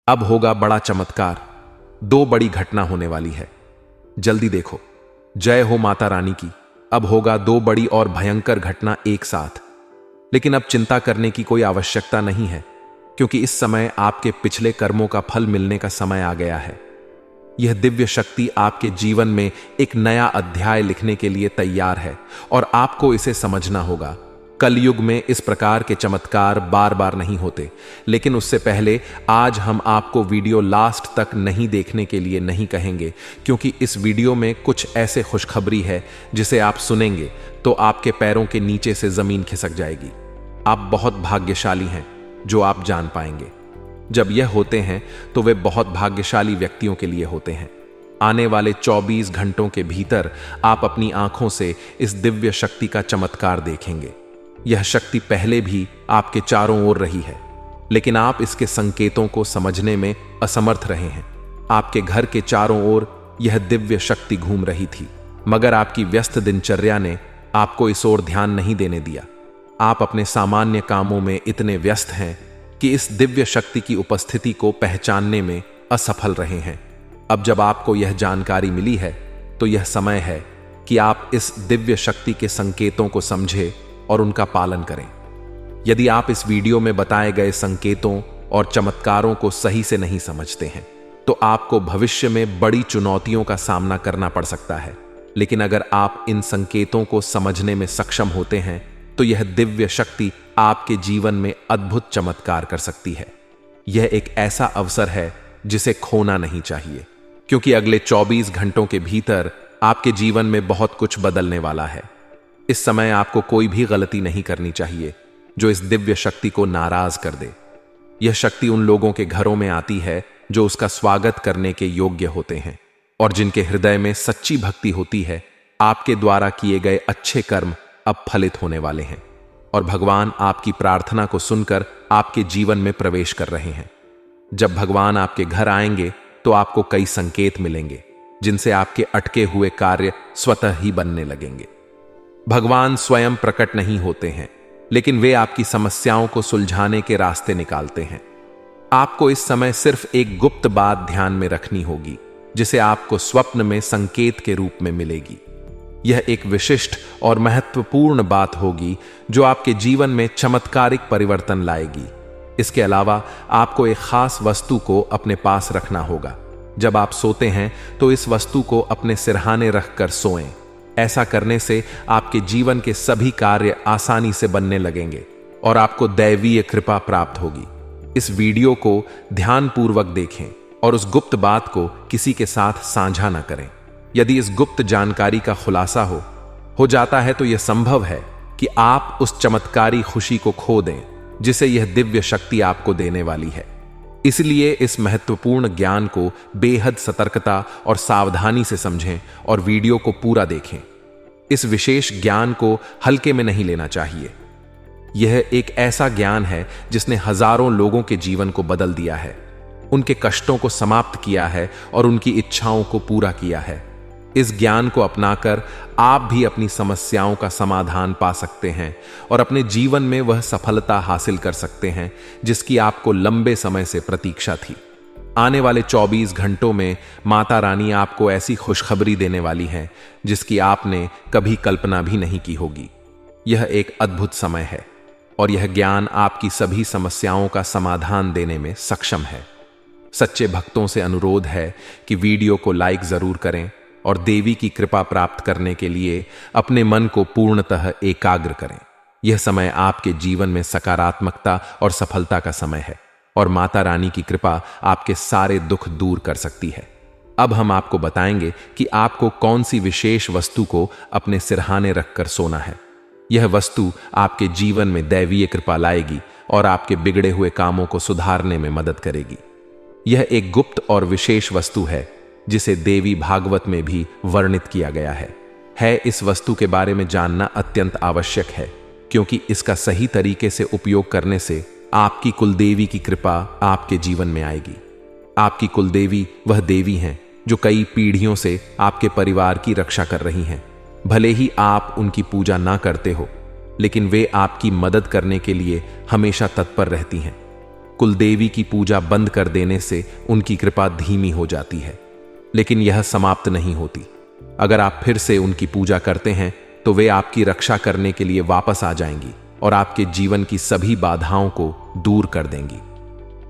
अब होगा बड़ा चमत्कार। 2 बड़ी घटना होने वाली है, जल्दी देखो। जय हो माता रानी की। अब होगा 2 बड़ी और भयंकर घटना एक साथ। लेकिन अब चिंता करने की कोई आवश्यकता नहीं है, क्योंकि इस समय आपके पिछले कर्मों का फल मिलने का समय आ गया है। यह दिव्य शक्ति आपके जीवन में एक नया अध्याय लिखने के लिए तैयार है और आपको इसे समझना होगा। कलयुग में इस प्रकार के चमत्कार बार बार नहीं होते, लेकिन उससे पहले आज हम आपको वीडियो लास्ट तक नहीं देखने के लिए नहीं कहेंगे, क्योंकि इस वीडियो में कुछ ऐसे खुशखबरी है जिसे आप सुनेंगे तो आपके पैरों के नीचे से जमीन खिसक जाएगी। आप बहुत भाग्यशाली हैं जो आप जान पाएंगे। जब यह होते हैं तो वे बहुत भाग्यशाली व्यक्तियों के लिए होते हैं। आने वाले 24 घंटों के भीतर आप अपनी आंखों से इस दिव्य शक्ति का चमत्कार देखेंगे। यह शक्ति पहले भी आपके चारों ओर रही है, लेकिन आप इसके संकेतों को समझने में असमर्थ रहे हैं। आपके घर के चारों ओर यह दिव्य शक्ति घूम रही थी, मगर आपकी व्यस्त दिनचर्या ने आपको इस ओर ध्यान नहीं देने दिया। आप अपने सामान्य कामों में इतने व्यस्त हैं कि इस दिव्य शक्ति की उपस्थिति को पहचानने में असफल रहे हैं। अब जब आपको यह जानकारी मिली है, तो यह समय है कि आप इस दिव्य शक्ति के संकेतों को समझें और उनका पालन करें। यदि आप इस वीडियो में बताए गए संकेतों और चमत्कारों को सही से नहीं समझते हैं, तो आपको भविष्य में बड़ी चुनौतियों का सामना करना पड़ सकता है। लेकिन अगर आप इन संकेतों को समझने में सक्षम होते हैं, तो यह दिव्य शक्ति आपके जीवन में अद्भुत चमत्कार कर सकती है। यह एक ऐसा अवसर है जिसे खोना नहीं चाहिए, क्योंकि अगले 24 घंटों के भीतर आपके जीवन में बहुत कुछ बदलने वाला है। इस समय आपको कोई भी गलती नहीं करनी चाहिए जो इस दिव्य शक्ति को नाराज कर दे। यह शक्ति उन लोगों के घरों में आती है जो उसका स्वागत करने के योग्य होते हैं और जिनके हृदय में सच्ची भक्ति होती है। आपके द्वारा किए गए अच्छे कर्म अब फलित होने वाले हैं और भगवान आपकी प्रार्थना को सुनकर आपके जीवन में प्रवेश कर रहे हैं। जब भगवान आपके घर आएंगे तो आपको कई संकेत मिलेंगे, जिनसे आपके अटके हुए कार्य स्वतः ही बनने लगेंगे। भगवान स्वयं प्रकट नहीं होते हैं, लेकिन वे आपकी समस्याओं को सुलझाने के रास्ते निकालते हैं। आपको इस समय सिर्फ एक गुप्त बात ध्यान में रखनी होगी, जिसे आपको स्वप्न में संकेत के रूप में मिलेगी। यह एक विशिष्ट और महत्वपूर्ण बात होगी जो आपके जीवन में चमत्कारिक परिवर्तन लाएगी। इसके अलावा आपको एक खास वस्तु को अपने पास रखना होगा। जब आप सोते हैं तो इस वस्तु को अपने सिरहाने रखकर सोएं। ऐसा करने से आपके जीवन के सभी कार्य आसानी से बनने लगेंगे और आपको दैवीय कृपा प्राप्त होगी। इस वीडियो को ध्यानपूर्वक देखें और उस गुप्त बात को किसी के साथ साझा न करें। यदि इस गुप्त जानकारी का खुलासा हो जाता है तो यह संभव है कि आप उस चमत्कारी खुशी को खो दें जिसे यह दिव्य शक्ति आपको देने वाली है। इसलिए इस महत्वपूर्ण ज्ञान को बेहद सतर्कता और सावधानी से समझें और वीडियो को पूरा देखें। इस विशेष ज्ञान को हल्के में नहीं लेना चाहिए। यह एक ऐसा ज्ञान है जिसने हजारों लोगों के जीवन को बदल दिया है, उनके कष्टों को समाप्त किया है और उनकी इच्छाओं को पूरा किया है। इस ज्ञान को अपनाकर आप भी अपनी समस्याओं का समाधान पा सकते हैं और अपने जीवन में वह सफलता हासिल कर सकते हैं जिसकी आपको लंबे समय से प्रतीक्षा थी। आने वाले 24 घंटों में माता रानी आपको ऐसी खुशखबरी देने वाली है जिसकी आपने कभी कल्पना भी नहीं की होगी। यह एक अद्भुत समय है और यह ज्ञान आपकी सभी समस्याओं का समाधान देने में सक्षम है। सच्चे भक्तों से अनुरोध है कि वीडियो को लाइक जरूर करें और देवी की कृपा प्राप्त करने के लिए अपने मन को पूर्णतः एकाग्र करें। यह समय आपके जीवन में सकारात्मकता और सफलता का समय है और माता रानी की कृपा आपके सारे दुख दूर कर सकती है। अब हम आपको बताएंगे कि आपको कौन सी विशेष वस्तु को अपने सिरहाने रखकर सोना है। यह वस्तु आपके जीवन में दैवीय कृपा लाएगी और आपके बिगड़े हुए कामों को सुधारने में मदद करेगी। यह एक गुप्त और विशेष वस्तु है जिसे देवी भागवत में भी वर्णित किया गया है। इस वस्तु के बारे में जानना अत्यंत आवश्यक है, क्योंकि इसका सही तरीके से उपयोग करने से आपकी कुलदेवी की कृपा आपके जीवन में आएगी। आपकी कुलदेवी वह देवी हैं जो कई पीढ़ियों से आपके परिवार की रक्षा कर रही हैं। भले ही आप उनकी पूजा ना करते हो, लेकिन वे आपकी मदद करने के लिए हमेशा तत्पर रहती हैं। कुलदेवी की पूजा बंद कर देने से उनकी कृपा धीमी हो जाती है, लेकिन यह समाप्त नहीं होती। अगर आप फिर से उनकी पूजा करते हैं तो वे आपकी रक्षा करने के लिए वापस आ जाएंगी और आपके जीवन की सभी बाधाओं को दूर कर देंगी।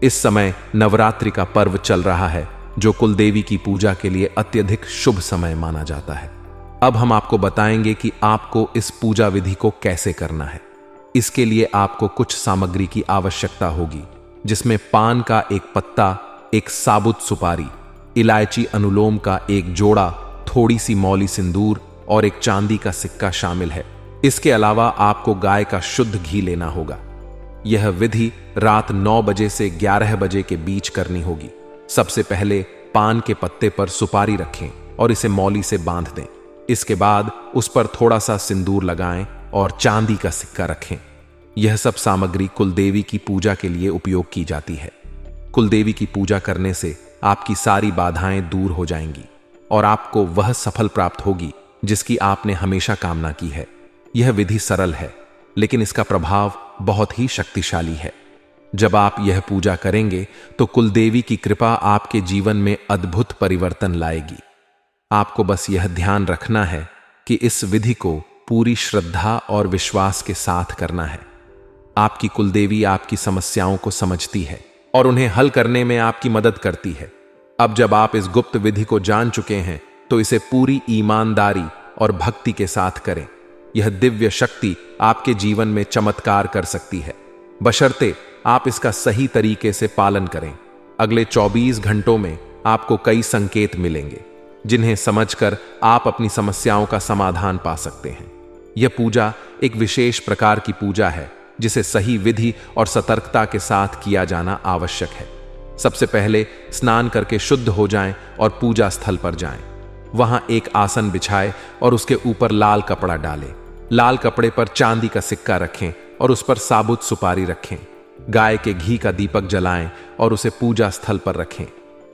इस समय नवरात्रि का पर्व चल रहा है, जो कुलदेवी की पूजा के लिए अत्यधिक शुभ समय माना जाता है। अब हम आपको बताएंगे कि आपको इस पूजा विधि को कैसे करना है। इसके लिए आपको कुछ सामग्री की आवश्यकता होगी, जिसमें पान का एक पत्ता, एक साबुत सुपारी, इलायची अनुलोम का एक जोड़ा, थोड़ी सी मौली सिंदूर और एक चांदी का सिक्का शामिल है। इसके अलावा आपको गाय का शुद्ध घी लेना होगा। यह विधि रात 9 बजे से 11 बजे के बीच करनी होगी। सबसे पहले पान के पत्ते पर सुपारी रखें और इसे मौली से बांध दें। इसके बाद उस पर थोड़ा सा सिंदूर लगाएं और चांदी का सिक्का रखें। यह सब सामग्री कुलदेवी की पूजा के लिए उपयोग की जाती है। कुलदेवी की पूजा करने से आपकी सारी बाधाएं दूर हो जाएंगी और आपको वह सफल प्राप्त होगी जिसकी आपने हमेशा कामना की है। यह विधि सरल है, लेकिन इसका प्रभाव बहुत ही शक्तिशाली है। जब आप यह पूजा करेंगे तो कुलदेवी की कृपा आपके जीवन में अद्भुत परिवर्तन लाएगी। आपको बस यह ध्यान रखना है कि इस विधि को पूरी श्रद्धा और विश्वास के साथ करना है। आपकी कुलदेवी आपकी समस्याओं को समझती है और उन्हें हल करने में आपकी मदद करती है। अब जब आप इस गुप्त विधि को जान चुके हैं तो इसे पूरी ईमानदारी और भक्ति के साथ करें। यह दिव्य शक्ति आपके जीवन में चमत्कार कर सकती है, बशर्ते आप इसका सही तरीके से पालन करें। अगले 24 घंटों में आपको कई संकेत मिलेंगे, जिन्हें समझकर आप अपनी समस्याओं का समाधान पा सकते हैं। यह पूजा एक विशेष प्रकार की पूजा है, जिसे सही विधि और सतर्कता के साथ किया जाना आवश्यक है। सबसे पहले स्नान करके शुद्ध हो जाएं और पूजा स्थल पर जाएं। वहां एक आसन बिछाएं और उसके ऊपर लाल कपड़ा डालें। लाल कपड़े पर चांदी का सिक्का रखें और उस पर साबुत सुपारी रखें। गाय के घी का दीपक जलाएं और उसे पूजा स्थल पर रखें।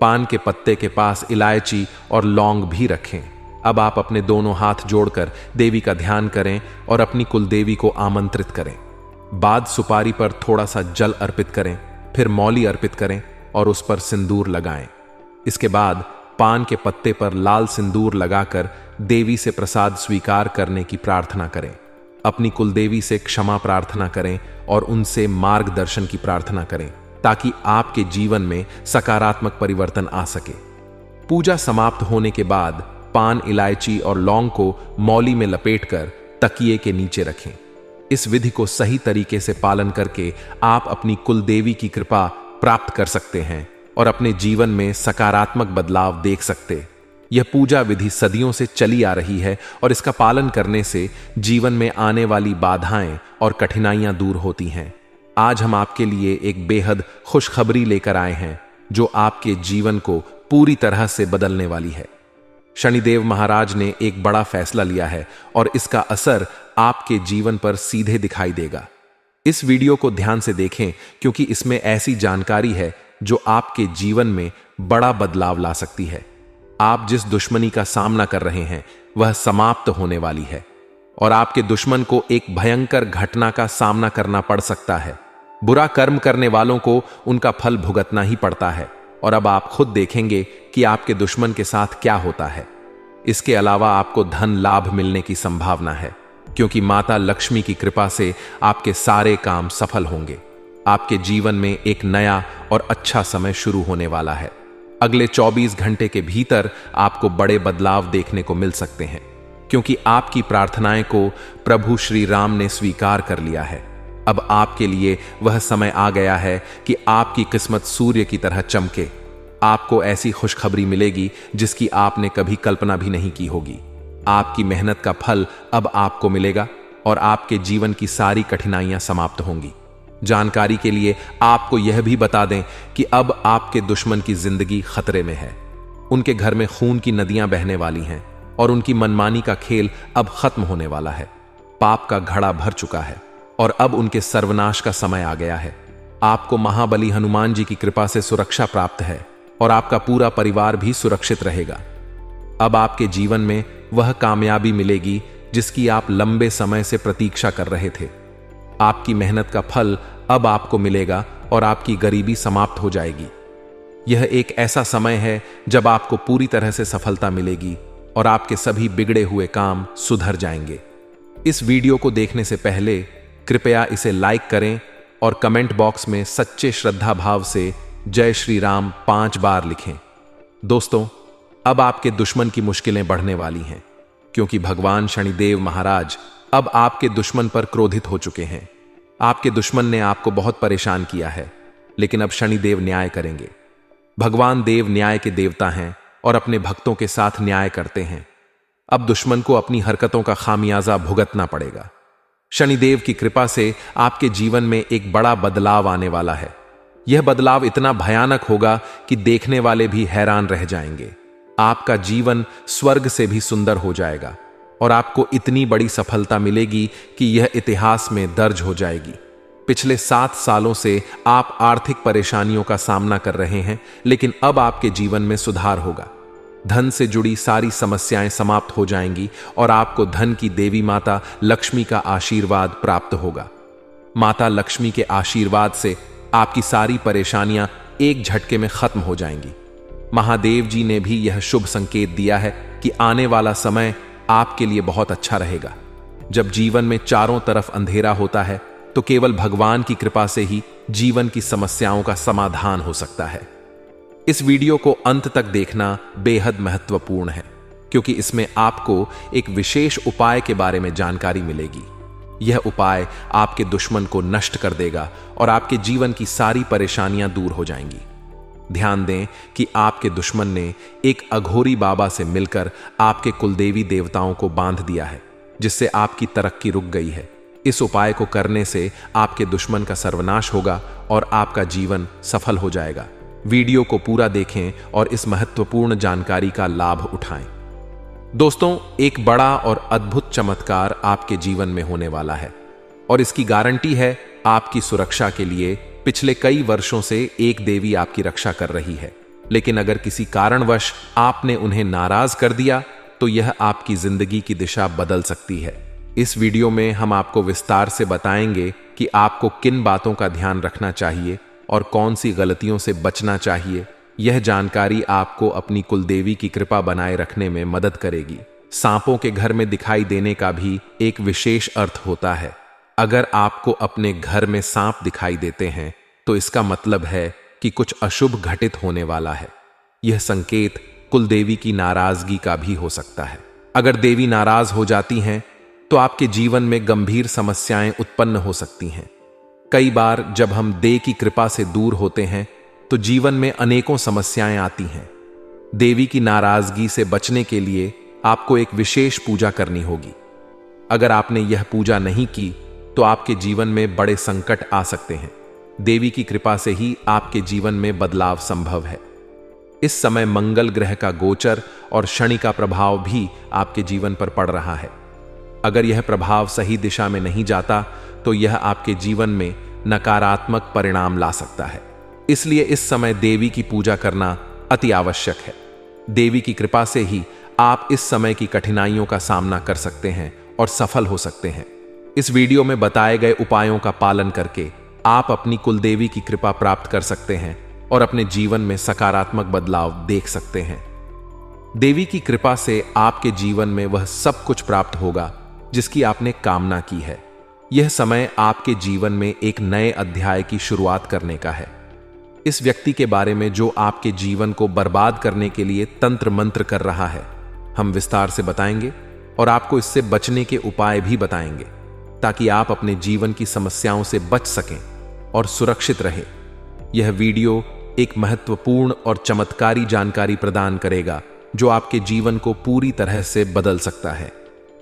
पान के पत्ते के पास इलायची और लौंग भी रखें। अब आप अपने दोनों हाथ जोड़कर देवी का ध्यान करें और अपनी कुलदेवी को आमंत्रित करें। बाद सुपारी पर थोड़ा सा जल अर्पित करें, फिर मौली अर्पित करें और उस पर सिंदूर लगाएं। इसके बाद पान के पत्ते पर लाल सिंदूर लगाकर देवी से प्रसाद स्वीकार करने की प्रार्थना करें। अपनी कुलदेवी से क्षमा प्रार्थना करें और उनसे मार्गदर्शन की प्रार्थना करें, ताकि आपके जीवन में सकारात्मक परिवर्तन आ सके। पूजा समाप्त होने के बाद पान, इलायची और लौंग को मौली में लपेटकर तकिए के नीचे रखें। इस विधि को सही तरीके से पालन करके आप अपनी कुलदेवी की कृपा प्राप्त कर सकते हैं और अपने जीवन में सकारात्मक बदलाव देख सकते। यह पूजा विधि सदियों से चली आ रही है और इसका पालन करने से जीवन में आने वाली बाधाएं और कठिनाइयां दूर होती हैं। आज हम आपके लिए एक बेहद खुशखबरी लेकर आए हैं, जो आपके जीवन को पूरी तरह से बदलने वाली है। शनिदेव महाराज ने एक बड़ा फैसला लिया है और इसका असर आपके जीवन पर सीधे दिखाई देगा। इस वीडियो को ध्यान से देखें, क्योंकि इसमें ऐसी जानकारी है जो आपके जीवन में बड़ा बदलाव ला सकती है। आप जिस दुश्मनी का सामना कर रहे हैं वह समाप्त होने वाली है और आपके दुश्मन को एक भयंकर घटना का सामना करना पड़ सकता है। बुरा कर्म करने वालों को उनका फल भुगतना ही पड़ता है और अब आप खुद देखेंगे कि आपके दुश्मन के साथ क्या होता है। इसके अलावा आपको धन लाभ मिलने की संभावना है, क्योंकि माता लक्ष्मी की कृपा से आपके सारे काम सफल होंगे। आपके जीवन में एक नया और अच्छा समय शुरू होने वाला है। अगले 24 घंटे के भीतर आपको बड़े बदलाव देखने को मिल सकते हैं, क्योंकि आपकी प्रार्थनाएं को प्रभु श्री राम ने स्वीकार कर लिया है। अब आपके लिए वह समय आ गया है कि आपकी किस्मत सूर्य की तरह चमके। आपको ऐसी खुशखबरी मिलेगी जिसकी आपने कभी कल्पना भी नहीं की होगी। आपकी मेहनत का फल अब आपको मिलेगा और आपके जीवन की सारी कठिनाइयां समाप्त होंगी। जानकारी के लिए आपको यह भी बता दें कि अब आपके दुश्मन की जिंदगी खतरे में है। उनके घर में खून की नदियां बहने वाली हैं और उनकी मनमानी का खेल अब खत्म होने वाला है। पाप का घड़ा भर चुका है और अब उनके सर्वनाश का समय आ गया है। आपको महाबली हनुमान जी की कृपा से सुरक्षा प्राप्त है और आपका पूरा परिवार भी सुरक्षित रहेगा। अब आपके जीवन में वह कामयाबी मिलेगी जिसकी आप लंबे समय से प्रतीक्षा कर रहे थे। आपकी मेहनत का फल अब आपको मिलेगा और आपकी गरीबी समाप्त हो जाएगी। यह एक ऐसा समय है जब आपको पूरी तरह से सफलता मिलेगी और आपके सभी बिगड़े हुए काम सुधर जाएंगे। इस वीडियो को देखने से पहले कृपया इसे लाइक करें और कमेंट बॉक्स में सच्चे श्रद्धा भाव से जय श्री राम 5 बार लिखें। दोस्तों, अब आपके दुश्मन की मुश्किलें बढ़ने वाली हैं, क्योंकि भगवान शनिदेव महाराज अब आपके दुश्मन पर क्रोधित हो चुके हैं। आपके दुश्मन ने आपको बहुत परेशान किया है, लेकिन अब शनिदेव न्याय करेंगे। भगवान देव न्याय के देवता हैं और अपने भक्तों के साथ न्याय करते हैं। अब दुश्मन को अपनी हरकतों का खामियाजा भुगतना पड़ेगा। शनिदेव की कृपा से आपके जीवन में एक बड़ा बदलाव आने वाला है। यह बदलाव इतना भयानक होगा कि देखने वाले भी हैरान रह जाएंगे। आपका जीवन स्वर्ग से भी सुंदर हो जाएगा और आपको इतनी बड़ी सफलता मिलेगी कि यह इतिहास में दर्ज हो जाएगी। पिछले 7 सालों से आप आर्थिक परेशानियों का सामना कर रहे हैं, लेकिन अब आपके जीवन में सुधार होगा। धन से जुड़ी सारी समस्याएं समाप्त हो जाएंगी और आपको धन की देवी माता लक्ष्मी का आशीर्वाद प्राप्त होगा। माता लक्ष्मी के आशीर्वाद से आपकी सारी परेशानियां एक झटके में खत्म हो जाएंगी। महादेव जी ने भी यह शुभ संकेत दिया है कि आने वाला समय आपके लिए बहुत अच्छा रहेगा। जब जीवन में चारों तरफ अंधेरा होता है, तो केवल भगवान की कृपा से ही जीवन की समस्याओं का समाधान हो सकता है। इस वीडियो को अंत तक देखना बेहद महत्वपूर्ण है, क्योंकि इसमें आपको एक विशेष उपाय के बारे में जानकारी मिलेगी। यह उपाय आपके दुश्मन को नष्ट कर देगा और आपके जीवन की सारी परेशानियां दूर हो जाएंगी। ध्यान दें कि आपके दुश्मन ने एक अघोरी बाबा से मिलकर आपके कुलदेवी देवताओं को बांध दिया है, जिससे आपकी तरक्की रुक गई है। इस उपाय को करने से आपके दुश्मन का सर्वनाश होगा और आपका जीवन सफल हो जाएगा। वीडियो को पूरा देखें और इस महत्वपूर्ण जानकारी का लाभ उठाएं। दोस्तों, एक बड़ा और अद्भुत चमत्कार आपके जीवन में होने वाला है और इसकी गारंटी है आपकी सुरक्षा के लिए। पिछले कई वर्षों से एक देवी आपकी रक्षा कर रही है, लेकिन अगर किसी कारणवश आपने उन्हें नाराज कर दिया तो यह आपकी जिंदगी की दिशा बदल सकती है। इस वीडियो में हम आपको विस्तार से बताएंगे कि आपको किन बातों का ध्यान रखना चाहिए और कौन सी गलतियों से बचना चाहिए। यह जानकारी आपको अपनी कुलदेवी की कृपा बनाए रखने में मदद करेगी। सांपों के घर में दिखाई देने का भी एक विशेष अर्थ होता है। अगर आपको अपने घर में सांप दिखाई देते हैं, तो इसका मतलब है कि कुछ अशुभ घटित होने वाला है। यह संकेत कुलदेवी की नाराजगी का भी हो सकता है। अगर देवी नाराज हो जाती हैं, तो आपके जीवन में गंभीर समस्याएं उत्पन्न हो सकती हैं। कई बार जब हम देव की कृपा से दूर होते हैं, तो जीवन में अनेकों समस्याएं आती हैं। देवी की नाराजगी से बचने के लिए आपको एक विशेष पूजा करनी होगी। अगर आपने यह पूजा नहीं की, तो आपके जीवन में बड़े संकट आ सकते हैं। देवी की कृपा से ही आपके जीवन में बदलाव संभव है। इस समय मंगल ग्रह का गोचर और शनि का प्रभाव भी आपके जीवन पर पड़ रहा है। अगर यह प्रभाव सही दिशा में नहीं जाता, तो यह आपके जीवन में नकारात्मक परिणाम ला सकता है। इसलिए इस समय देवी की पूजा करना अति आवश्यक है। देवी की कृपा से ही आप इस समय की कठिनाइयों का सामना कर सकते हैं और सफल हो सकते हैं। इस वीडियो में बताए गए उपायों का पालन करके आप अपनी कुलदेवी की कृपा प्राप्त कर सकते हैं और अपने जीवन में सकारात्मक बदलाव देख सकते हैं। देवी की कृपा से आपके जीवन में वह सब कुछ प्राप्त होगा जिसकी आपने कामना की है। यह समय आपके जीवन में एक नए अध्याय की शुरुआत करने का है। इस व्यक्ति के बारे में जो आपके जीवन को बर्बाद करने के लिए तंत्र मंत्र कर रहा है, हम विस्तार से बताएंगे और आपको इससे बचने के उपाय भी बताएंगे, ताकि आप अपने जीवन की समस्याओं से बच सकें और सुरक्षित रहें। यह वीडियो एक महत्वपूर्ण और चमत्कारी जानकारी प्रदान करेगा जो आपके जीवन को पूरी तरह से बदल सकता है।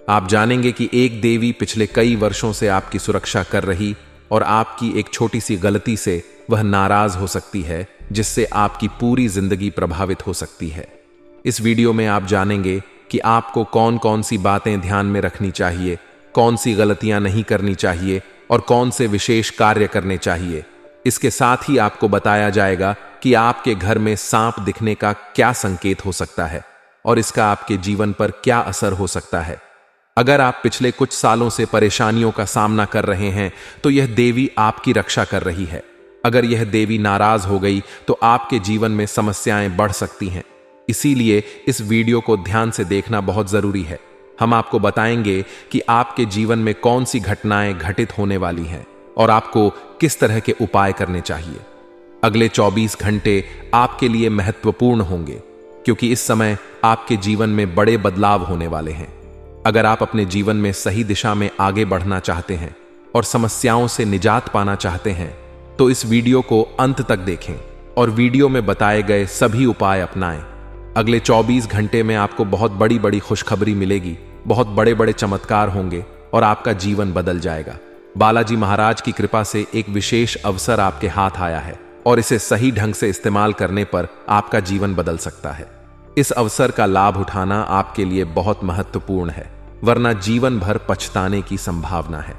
आप जानेंगे कि एक देवी पिछले कई वर्षों से आपकी सुरक्षा कर रही और आपकी एक छोटी सी गलती से वह नाराज हो सकती है, जिससे आपकी पूरी जिंदगी प्रभावित हो सकती है। इस वीडियो में आप जानेंगे कि आपको कौन कौन सी बातें ध्यान में रखनी चाहिए, कौन सी गलतियां नहीं करनी चाहिए और कौन से विशेष कार्य करने चाहिए। इसके साथ ही आपको बताया जाएगा कि आपके घर में सांप दिखने का क्या संकेत हो सकता है और इसका आपके जीवन पर क्या असर हो सकता है। अगर आप पिछले कुछ सालों से परेशानियों का सामना कर रहे हैं तो यह देवी आपकी रक्षा कर रही है। अगर यह देवी नाराज हो गई तो आपके जीवन में समस्याएं बढ़ सकती हैं। इसीलिए इस वीडियो को ध्यान से देखना बहुत जरूरी है। हम आपको बताएंगे कि आपके जीवन में कौन सी घटनाएं घटित होने वाली हैं और आपको किस तरह के उपाय करने चाहिए। अगले 24 घंटे आपके लिए महत्वपूर्ण होंगे क्योंकि इस समय आपके जीवन में बड़े बदलाव होने वाले हैं। अगर आप अपने जीवन में सही दिशा में आगे बढ़ना चाहते हैं और समस्याओं से निजात पाना चाहते हैं तो इस वीडियो को अंत तक देखें और वीडियो में बताए गए सभी उपाय अपनाएं। अगले 24 घंटे में आपको बहुत बड़ी बड़ी खुशखबरी मिलेगी, बहुत बड़े बड़े चमत्कार होंगे और आपका जीवन बदल जाएगा। बालाजी महाराज की कृपा से एक विशेष अवसर आपके हाथ आया है और इसे सही ढंग से इस्तेमाल करने पर आपका जीवन बदल सकता है। इस अवसर का लाभ उठाना आपके लिए बहुत महत्वपूर्ण है, वरना जीवन भर पछताने की संभावना है।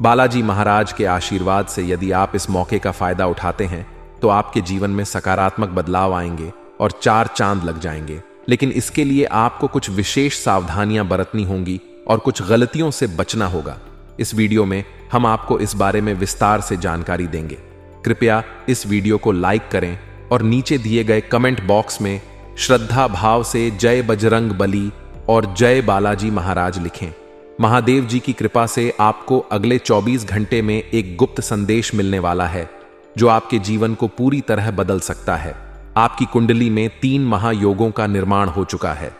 बालाजी महाराज के आशीर्वाद से यदि आप इस मौके का फायदा उठाते हैं तो आपके जीवन में सकारात्मक बदलाव आएंगे और 4 चांद लग जाएंगे। लेकिन इसके लिए आपको कुछ विशेष सावधानियां बरतनी होंगी और कुछ गलतियों से बचना होगा। इस वीडियो में हम आपको इस बारे में विस्तार से जानकारी देंगे। कृपया इस वीडियो को लाइक करें और नीचे दिए गए कमेंट बॉक्स में श्रद्धा भाव से जय बजरंग बली और जय बालाजी महाराज लिखें। महादेव जी की कृपा से आपको अगले 24 घंटे में एक गुप्त संदेश मिलने वाला है जो आपके जीवन को पूरी तरह बदल सकता है। आपकी कुंडली में 3 महायोगों का निर्माण हो चुका है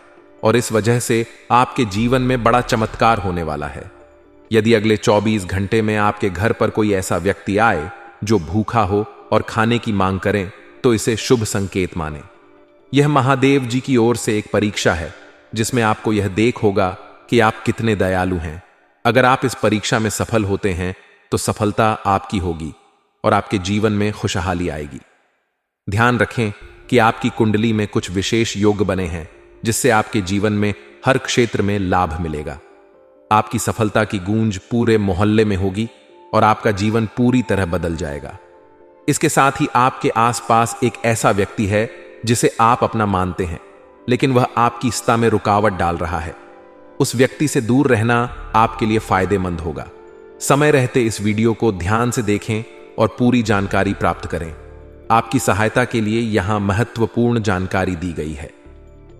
और इस वजह से आपके जीवन में बड़ा चमत्कार होने वाला है। यदि अगले 24 घंटे में आपके घर पर कोई ऐसा व्यक्ति आए जो भूखा हो और खाने की मांग करें तो इसे शुभ संकेत माने। यह महादेव जी की ओर से एक परीक्षा है जिसमें आपको यह देख होगा कि आप कितने दयालु हैं। अगर आप इस परीक्षा में सफल होते हैं तो सफलता आपकी होगी और आपके जीवन में खुशहाली आएगी। ध्यान रखें कि आपकी कुंडली में कुछ विशेष योग बने हैं जिससे आपके जीवन में हर क्षेत्र में लाभ मिलेगा। आपकी सफलता की गूंज पूरे मोहल्ले में होगी और आपका जीवन पूरी तरह बदल जाएगा। इसके साथ ही आपके आसपास एक ऐसा व्यक्ति है जिसे आप अपना मानते हैं लेकिन वह आपकी सत्ता में रुकावट डाल रहा है। उस व्यक्ति से दूर रहना आपके लिए फायदेमंद होगा। समय रहते इस वीडियो को ध्यान से देखें और पूरी जानकारी प्राप्त करें। आपकी सहायता के लिए यहां महत्वपूर्ण जानकारी दी गई है।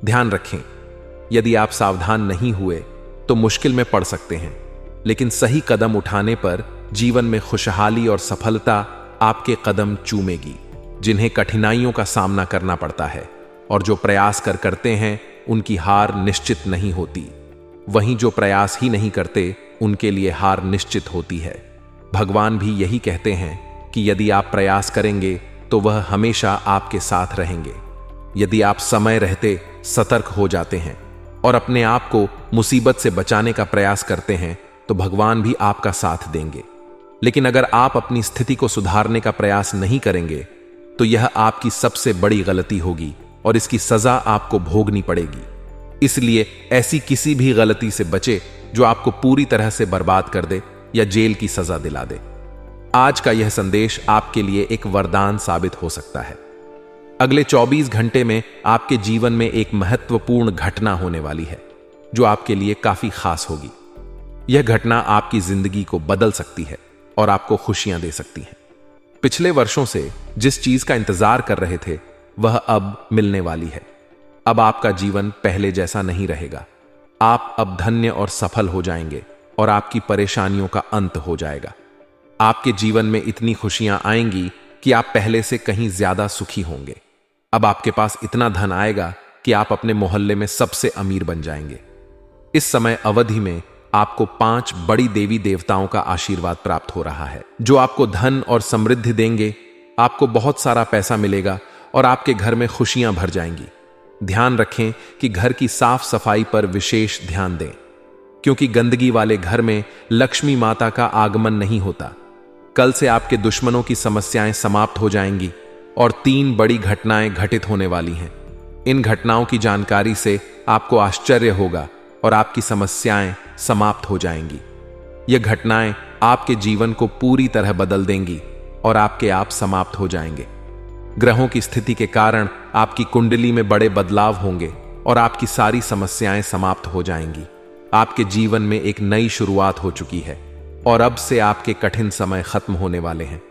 ध्यान रखें, यदि आप सावधान नहीं हुए तो मुश्किल में पड़ सकते हैं, लेकिन सही कदम उठाने पर जीवन में खुशहाली और सफलता आपके कदम चूमेगी। जिन्हें कठिनाइयों का सामना करना पड़ता है और जो प्रयास करते हैं उनकी हार निश्चित नहीं होती, वहीं जो प्रयास ही नहीं करते उनके लिए हार निश्चित होती है। भगवान भी यही कहते हैं कि यदि आप प्रयास करेंगे तो वह हमेशा आपके साथ रहेंगे। यदि आप समय रहते सतर्क हो जाते हैं और अपने आप को मुसीबत से बचाने का प्रयास करते हैं तो भगवान भी आपका साथ देंगे। लेकिन अगर आप अपनी स्थिति को सुधारने का प्रयास नहीं करेंगे तो यह आपकी सबसे बड़ी गलती होगी और इसकी सजा आपको भोगनी पड़ेगी। इसलिए ऐसी किसी भी गलती से बचे जो आपको पूरी तरह से बर्बाद कर दे या जेल की सजा दिला दे। आज का यह संदेश आपके लिए एक वरदान साबित हो सकता है। अगले 24 घंटे में आपके जीवन में एक महत्वपूर्ण घटना होने वाली है जो आपके लिए काफी खास होगी। यह घटना आपकी जिंदगी को बदल सकती है और आपको खुशियां दे सकती है। पिछले वर्षों से जिस चीज का इंतजार कर रहे थे वह अब मिलने वाली है। अब आपका जीवन पहले जैसा नहीं रहेगा। आप अब धन्य और सफल हो जाएंगे और आपकी परेशानियों का अंत हो जाएगा। आपके जीवन में इतनी खुशियां आएंगी कि आप पहले से कहीं ज्यादा सुखी होंगे। अब आपके पास इतना धन आएगा कि आप अपने मोहल्ले में सबसे अमीर बन जाएंगे। इस समय अवधि में आपको 5 बड़ी देवी देवताओं का आशीर्वाद प्राप्त हो रहा है जो आपको धन और समृद्धि देंगे। आपको बहुत सारा पैसा मिलेगा और आपके घर में खुशियां भर जाएंगी। ध्यान रखें कि घर की साफ सफाई पर विशेष ध्यान दें, क्योंकि गंदगी वाले घर में लक्ष्मी माता का आगमन नहीं होता। कल से आपके दुश्मनों की समस्याएं समाप्त हो जाएंगी और 3 बड़ी घटनाएं घटित होने वाली हैं। इन घटनाओं की जानकारी से आपको आश्चर्य होगा और आपकी समस्याएं समाप्त हो जाएंगी। ये घटनाएं आपके जीवन को पूरी तरह बदल देंगी और आपके आप समाप्त हो जाएंगे। ग्रहों की स्थिति के कारण आपकी कुंडली में बड़े बदलाव होंगे और आपकी सारी समस्याएं समाप्त हो जाएंगी। आपके जीवन में एक नई शुरुआत हो चुकी है और अब से आपके कठिन समय खत्म होने वाले हैं।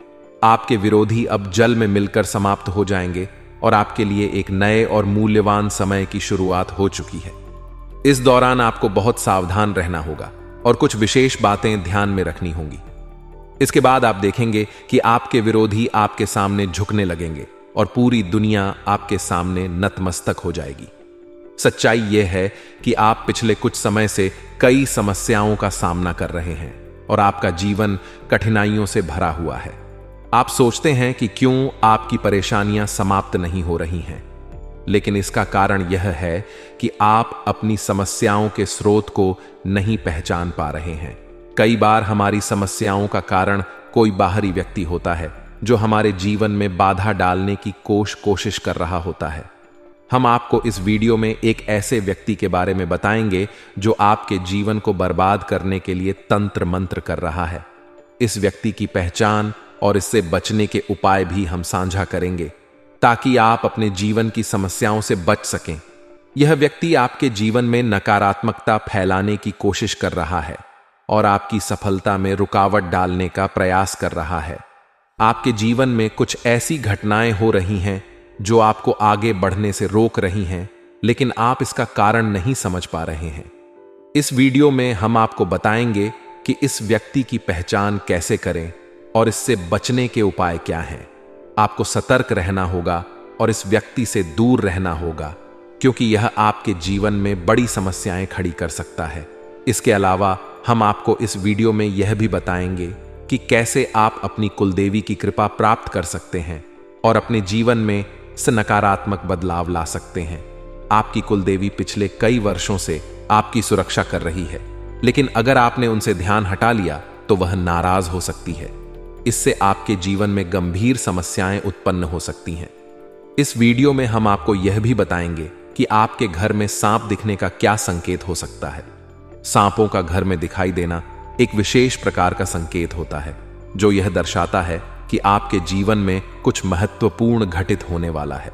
आपके विरोधी अब जल में मिलकर समाप्त हो जाएंगे और आपके लिए एक नए और मूल्यवान समय की शुरुआत हो चुकी है। इस दौरान आपको बहुत सावधान रहना होगा और कुछ विशेष बातें ध्यान में रखनी होंगी। इसके बाद आप देखेंगे कि आपके विरोधी आपके सामने झुकने लगेंगे और पूरी दुनिया आपके सामने नतमस्तक हो जाएगी। सच्चाई यह है कि आप पिछले कुछ समय से कई समस्याओं का सामना कर रहे हैं और आपका जीवन कठिनाइयों से भरा हुआ है। आप सोचते हैं कि क्यों आपकी परेशानियां समाप्त नहीं हो रही हैं, लेकिन इसका कारण यह है कि आप अपनी समस्याओं के स्रोत को नहीं पहचान पा रहे हैं। कई बार हमारी समस्याओं का कारण कोई बाहरी व्यक्ति होता है जो हमारे जीवन में बाधा डालने की कोशिश कर रहा होता है। हम आपको इस वीडियो में एक ऐसे व्यक्ति के बारे में बताएंगे जो आपके जीवन को बर्बाद करने के लिए तंत्र मंत्र कर रहा है। इस व्यक्ति की पहचान और इससे बचने के उपाय भी हम साझा करेंगे ताकि आप अपने जीवन की समस्याओं से बच सकें। यह व्यक्ति आपके जीवन में नकारात्मकता फैलाने की कोशिश कर रहा है और आपकी सफलता में रुकावट डालने का प्रयास कर रहा है। आपके जीवन में कुछ ऐसी घटनाएं हो रही हैं जो आपको आगे बढ़ने से रोक रही हैं, लेकिन आप इसका कारण नहीं समझ पा रहे हैं। इस वीडियो में हम आपको बताएंगे कि इस व्यक्ति की पहचान कैसे करें और इससे बचने के उपाय क्या हैं। आपको सतर्क रहना होगा और इस व्यक्ति से दूर रहना होगा क्योंकि यह आपके जीवन में बड़ी समस्याएं खड़ी कर सकता है। इसके अलावा हम आपको इस वीडियो में यह भी बताएंगे कि कैसे आप अपनी कुलदेवी की कृपा प्राप्त कर सकते हैं और अपने जीवन में नकारात्मक बदलाव ला सकते हैं। आपकी कुलदेवी पिछले कई वर्षों से आपकी सुरक्षा कर रही है, लेकिन अगर आपने उनसे ध्यान हटा लिया तो वह नाराज हो सकती है। इससे आपके जीवन में गंभीर समस्याएं उत्पन्न हो सकती हैं। इस वीडियो में हम आपको यह भी बताएंगे कि आपके घर में सांप दिखने का क्या संकेत हो सकता है। सांपों का घर में दिखाई देना एक विशेष प्रकार का संकेत होता है जो यह दर्शाता है कि आपके जीवन में कुछ महत्वपूर्ण घटित होने वाला है।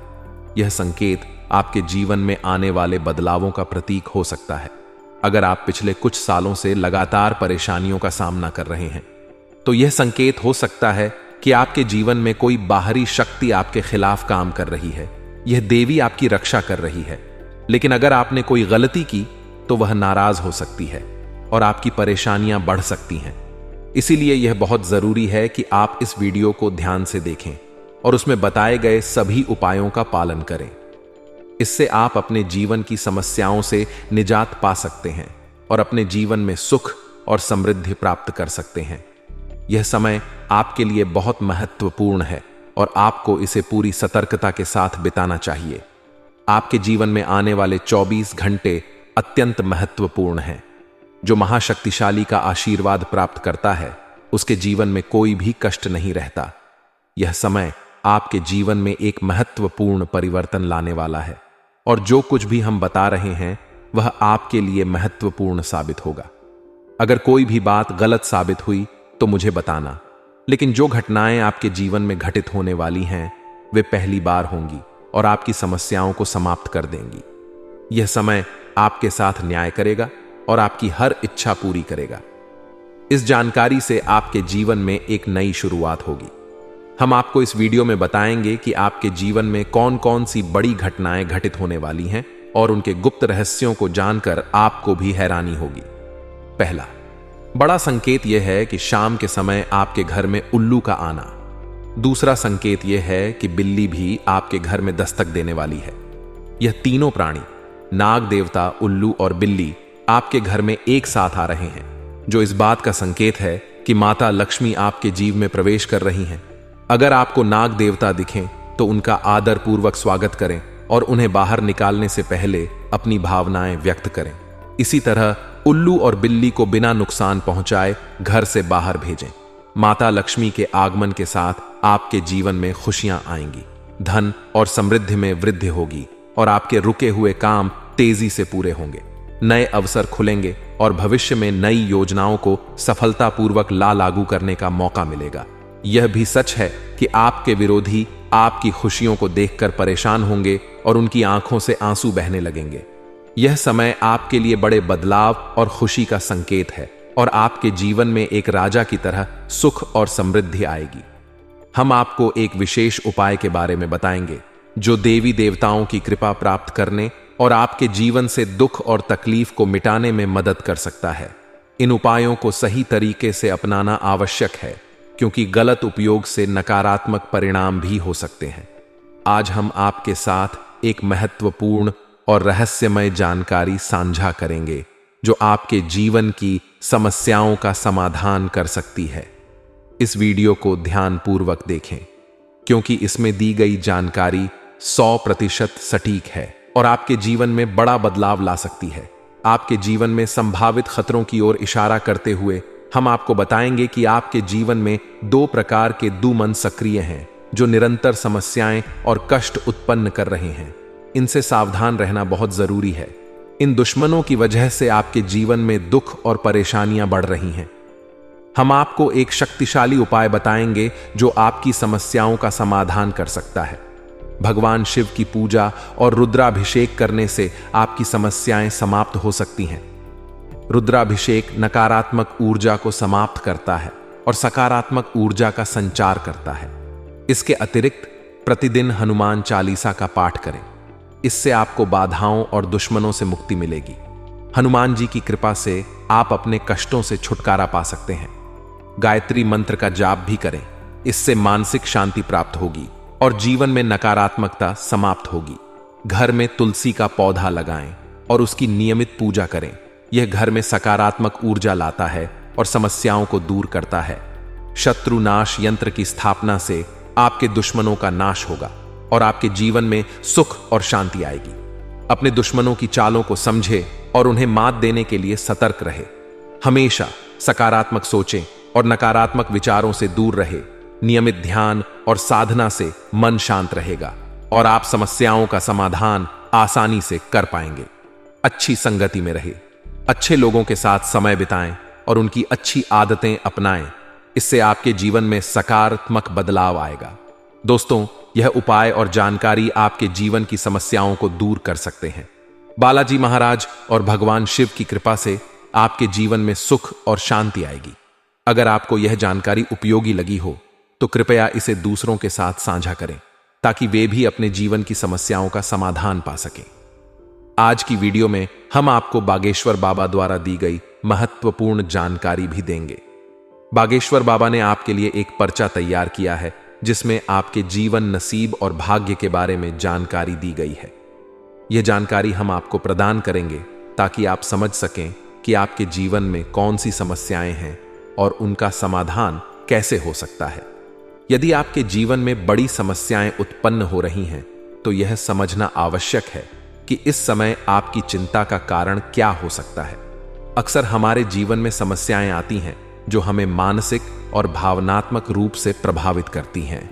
यह संकेत आपके जीवन में आने वाले बदलावों का प्रतीक हो सकता है। अगर आप पिछले कुछ सालों से लगातार परेशानियों का सामना कर रहे हैं तो यह संकेत हो सकता है कि आपके जीवन में कोई बाहरी शक्ति आपके खिलाफ काम कर रही है। यह देवी आपकी रक्षा कर रही है, लेकिन अगर आपने कोई गलती की तो वह नाराज हो सकती है और आपकी परेशानियां बढ़ सकती हैं। इसीलिए यह बहुत जरूरी है कि आप इस वीडियो को ध्यान से देखें और उसमें बताए गए सभी उपायों का पालन करें। इससे आप अपने जीवन की समस्याओं से निजात पा सकते हैं और अपने जीवन में सुख और समृद्धि प्राप्त कर सकते हैं। यह समय आपके लिए बहुत महत्वपूर्ण है और आपको इसे पूरी सतर्कता के साथ बिताना चाहिए। आपके जीवन में आने वाले 24 घंटे अत्यंत महत्वपूर्ण हैं। जो महाशक्तिशाली का आशीर्वाद प्राप्त करता है उसके जीवन में कोई भी कष्ट नहीं रहता। यह समय आपके जीवन में एक महत्वपूर्ण परिवर्तन लाने वाला है और जो कुछ भी हम बता रहे हैं वह आपके लिए महत्वपूर्ण साबित होगा। अगर कोई भी बात गलत साबित हुई तो मुझे बताना, लेकिन जो घटनाएं आपके जीवन में घटित होने वाली हैं वे पहली बार होंगी और आपकी समस्याओं को समाप्त कर देंगी। यह समय आपके साथ न्याय करेगा और आपकी हर इच्छा पूरी करेगा। इस जानकारी से आपके जीवन में एक नई शुरुआत होगी। हम आपको इस वीडियो में बताएंगे कि आपके जीवन में कौन कौन सी बड़ी घटनाएं घटित होने वाली हैं और उनके गुप्त रहस्यों को जानकर आपको भी हैरानी होगी। पहला बड़ा संकेत यह है कि शाम के समय आपके घर में उल्लू का आना। दूसरा संकेत यह है कि बिल्ली भी आपके घर में दस्तक देने वाली है। यह तीनों प्राणी, नाग देवता, उल्लू और बिल्ली, आपके घर में एक साथ आ रहे हैं, जो इस बात का संकेत है कि माता लक्ष्मी आपके जीवन में प्रवेश कर रही हैं। अगर आपको नाग देवता दिखें तो उनका आदर पूर्वक स्वागत करें और उन्हें बाहर निकालने से पहले अपनी भावनाएं व्यक्त करें। इसी तरह उल्लू और बिल्ली को बिना नुकसान पहुंचाए घर से बाहर भेजें। माता लक्ष्मी के आगमन के साथ आपके जीवन में खुशियां आएंगी, धन और समृद्धि में वृद्धि होगी और आपके रुके हुए काम तेजी से पूरे होंगे। नए अवसर खुलेंगे और भविष्य में नई योजनाओं को सफलतापूर्वक लागू करने का मौका मिलेगा। यह भी सच है कि आपके विरोधी आपकी खुशियों को देखकर परेशान होंगे और उनकी आंखों से आंसू बहने लगेंगे। यह समय आपके लिए बड़े बदलाव और खुशी का संकेत है और आपके जीवन में एक राजा की तरह सुख और समृद्धि आएगी। हम आपको एक विशेष उपाय के बारे में बताएंगे जो देवी देवताओं की कृपा प्राप्त करने और आपके जीवन से दुख और तकलीफ को मिटाने में मदद कर सकता है। इन उपायों को सही तरीके से अपनाना आवश्यक है क्योंकि गलत उपयोग से नकारात्मक परिणाम भी हो सकते हैं। आज हम आपके साथ एक महत्वपूर्ण और रहस्यमय जानकारी साझा करेंगे जो आपके जीवन की समस्याओं का समाधान कर सकती है। इस वीडियो को ध्यानपूर्वक देखें क्योंकि इसमें दी गई जानकारी 100% सटीक है और आपके जीवन में बड़ा बदलाव ला सकती है। आपके जीवन में संभावित खतरों की ओर इशारा करते हुए हम आपको बताएंगे कि आपके जीवन में 2 प्रकार के दुश्मन सक्रिय हैं जो निरंतर समस्याएं और कष्ट उत्पन्न कर रहे हैं। इनसे सावधान रहना बहुत जरूरी है। इन दुश्मनों की वजह से आपके जीवन में दुख और परेशानियां बढ़ रही हैं। हम आपको एक शक्तिशाली उपाय बताएंगे जो आपकी समस्याओं का समाधान कर सकता है। भगवान शिव की पूजा और रुद्राभिषेक करने से आपकी समस्याएं समाप्त हो सकती हैं। रुद्राभिषेक नकारात्मक ऊर्जा को समाप्त करता है और सकारात्मक ऊर्जा का संचार करता है। इसके अतिरिक्त प्रतिदिन हनुमान चालीसा का पाठ करें। इससे आपको बाधाओं और दुश्मनों से मुक्ति मिलेगी। हनुमान जी की कृपा से आप अपने कष्टों से छुटकारा पा सकते हैं। गायत्री मंत्र का जाप भी करें। इससे मानसिक शांति प्राप्त होगी और जीवन में नकारात्मकता समाप्त होगी। घर में तुलसी का पौधा लगाएं और उसकी नियमित पूजा करें। यह घर में सकारात्मक ऊर्जा लाता है और समस्याओं को दूर करता है। शत्रुनाश यंत्र की स्थापना से आपके दुश्मनों का नाश होगा और आपके जीवन में सुख और शांति आएगी। अपने दुश्मनों की चालों को समझे और उन्हें मात देने के लिए सतर्क रहे। हमेशा सकारात्मक सोचें और नकारात्मक विचारों से दूर रहे। नियमित ध्यान और साधना से मन शांत रहेगा और आप समस्याओं का समाधान आसानी से कर पाएंगे। अच्छी संगति में रहे, अच्छे लोगों के साथ समय बिताएं और उनकी अच्छी आदतें अपनाएं। इससे आपके जीवन में सकारात्मक बदलाव आएगा। दोस्तों, यह उपाय और जानकारी आपके जीवन की समस्याओं को दूर कर सकते हैं। बालाजी महाराज और भगवान शिव की कृपा से आपके जीवन में सुख और शांति आएगी। अगर आपको यह जानकारी उपयोगी लगी हो तो कृपया इसे दूसरों के साथ साझा करें ताकि वे भी अपने जीवन की समस्याओं का समाधान पा सकें। आज की वीडियो में हम आपको बागेश्वर बाबा द्वारा दी गई महत्वपूर्ण जानकारी भी देंगे। बागेश्वर बाबा ने आपके लिए एक पर्चा तैयार किया है जिसमें आपके जीवन, नसीब और भाग्य के बारे में जानकारी दी गई है। यह जानकारी हम आपको प्रदान करेंगे ताकि आप समझ सकें कि आपके जीवन में कौन सी समस्याएं हैं और उनका समाधान कैसे हो सकता है। यदि आपके जीवन में बड़ी समस्याएं उत्पन्न हो रही हैं तो यह समझना आवश्यक है कि इस समय आपकी चिंता का कारण क्या हो सकता है। अक्सर हमारे जीवन में समस्याएं आती हैं जो हमें मानसिक और भावनात्मक रूप से प्रभावित करती हैं।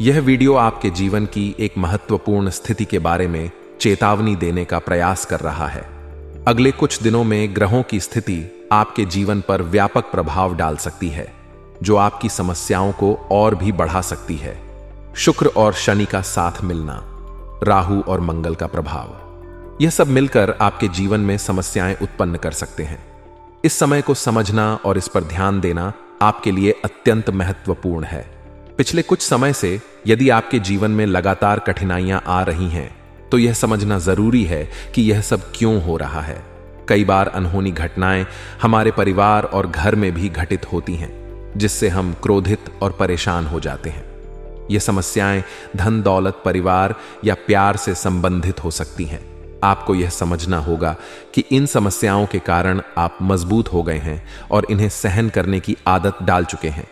यह वीडियो आपके जीवन की एक महत्वपूर्ण स्थिति के बारे में चेतावनी देने का प्रयास कर रहा है। अगले कुछ दिनों में ग्रहों की स्थिति आपके जीवन पर व्यापक प्रभाव डाल सकती है जो आपकी समस्याओं को और भी बढ़ा सकती है। शुक्र और शनि का साथ मिलना, राहु और मंगल का प्रभाव, यह सब मिलकर आपके जीवन में समस्याएं उत्पन्न कर सकते हैं। इस समय को समझना और इस पर ध्यान देना आपके लिए अत्यंत महत्वपूर्ण है। पिछले कुछ समय से यदि आपके जीवन में लगातार कठिनाइयां आ रही हैं तो यह समझना जरूरी है कि यह सब क्यों हो रहा है। कई बार अनहोनी घटनाएं हमारे परिवार और घर में भी घटित होती हैं जिससे हम क्रोधित और परेशान हो जाते हैं। ये समस्याएं धन दौलत, परिवार या प्यार से संबंधित हो सकती हैं। आपको यह समझना होगा कि इन समस्याओं के कारण आप मजबूत हो गए हैं और इन्हें सहन करने की आदत डाल चुके हैं।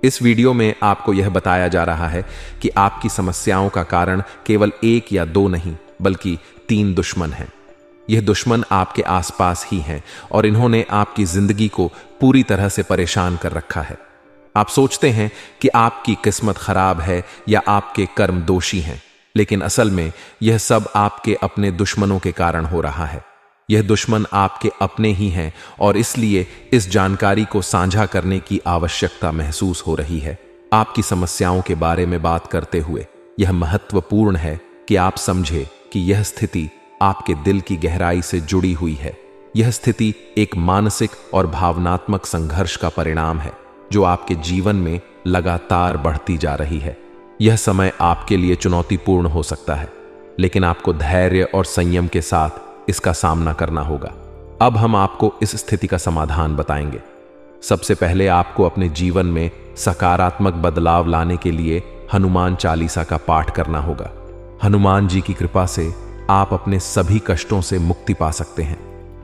इस वीडियो में आपको यह बताया जा रहा है कि आपकी समस्याओं का कारण केवल 1 या 2 नहीं बल्कि 3 दुश्मन हैं। यह दुश्मन आपके आसपास ही हैं और इन्होंने आपकी जिंदगी को पूरी तरह से परेशान कर रखा है। आप सोचते हैं कि आपकी किस्मत खराब है या आपके कर्म दोषी हैं, लेकिन असल में यह सब आपके अपने दुश्मनों के कारण हो रहा है। यह दुश्मन आपके अपने ही हैं और इसलिए इस जानकारी को साझा करने की आवश्यकता महसूस हो रही है। आपकी समस्याओं के बारे में बात करते हुए यह महत्वपूर्ण है कि आप समझें कि यह स्थिति आपके दिल की गहराई से जुड़ी हुई है। यह स्थिति एक मानसिक और भावनात्मक संघर्ष का परिणाम है जो आपके जीवन में लगातार बढ़ती जा रही है। यह समय आपके लिए चुनौतीपूर्ण हो सकता है, लेकिन आपको धैर्य और संयम के साथ इसका सामना करना होगा। अब हम आपको इस स्थिति का समाधान बताएंगे। सबसे पहले आपको अपने जीवन में सकारात्मक बदलाव लाने के लिए हनुमान चालीसा का पाठ करना होगा। हनुमान जी की कृपा से आप अपने सभी कष्टों से मुक्ति पा सकते हैं।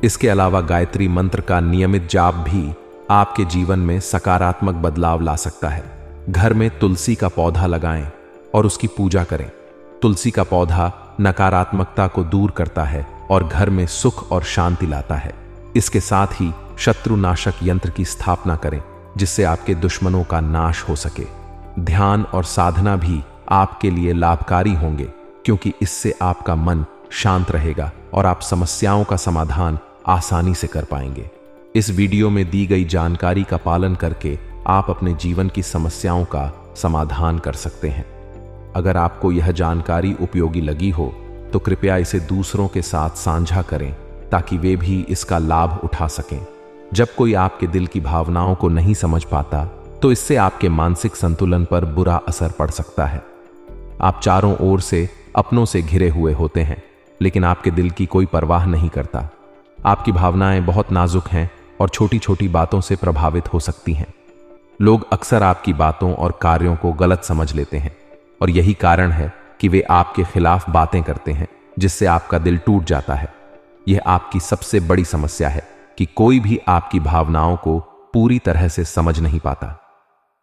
इसके अलावा गायत्री मंत्र का नियमित जाप भी आपके जीवन में सकारात्मक बदलाव ला सकता है। घर में तुलसी का पौधा लगाएं और उसकी पूजा करें। तुलसी का पौधा नकारात्मकता को दूर करता है और घर में सुख और शांति लाता है। इसके साथ ही शत्रुनाशक यंत्र की स्थापना करें जिससे आपके दुश्मनों का नाश हो सके। ध्यान और साधना भी आपके लिए लाभकारी होंगे क्योंकि इससे आपका मन शांत रहेगा और आप समस्याओं का समाधान आसानी से कर पाएंगे। इस वीडियो में दी गई जानकारी का पालन करके आप अपने जीवन की समस्याओं का समाधान कर सकते हैं। अगर आपको यह जानकारी उपयोगी लगी हो तो कृपया इसे दूसरों के साथ साझा करें ताकि वे भी इसका लाभ उठा सकें। जब कोई आपके दिल की भावनाओं को नहीं समझ पाता तो इससे आपके मानसिक संतुलन पर बुरा असर पड़ सकता है। आप चारों ओर से अपनों से घिरे हुए होते हैं, लेकिन आपके दिल की कोई परवाह नहीं करता। आपकी भावनाएं बहुत नाजुक हैं और छोटी छोटी बातों से प्रभावित हो सकती हैं। लोग अक्सर आपकी बातों और कार्यों को गलत समझ लेते हैं और यही कारण है कि वे आपके खिलाफ बातें करते हैं, जिससे आपका दिल टूट जाता है। यह आपकी सबसे बड़ी समस्या है कि कोई भी आपकी भावनाओं को पूरी तरह से समझ नहीं पाता।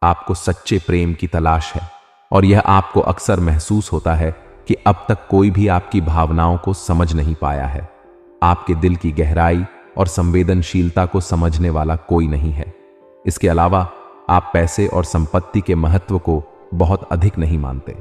आपको सच्चे प्रेम की तलाश है और यह आपको अक्सर महसूस होता है कि अब तक कोई भी आपकी भावनाओं को समझ नहीं पाया है। आपके दिल की गहराई और संवेदनशीलता को समझने वाला कोई नहीं है। इसके अलावा आप पैसे और संपत्ति के महत्व को बहुत अधिक नहीं मानते।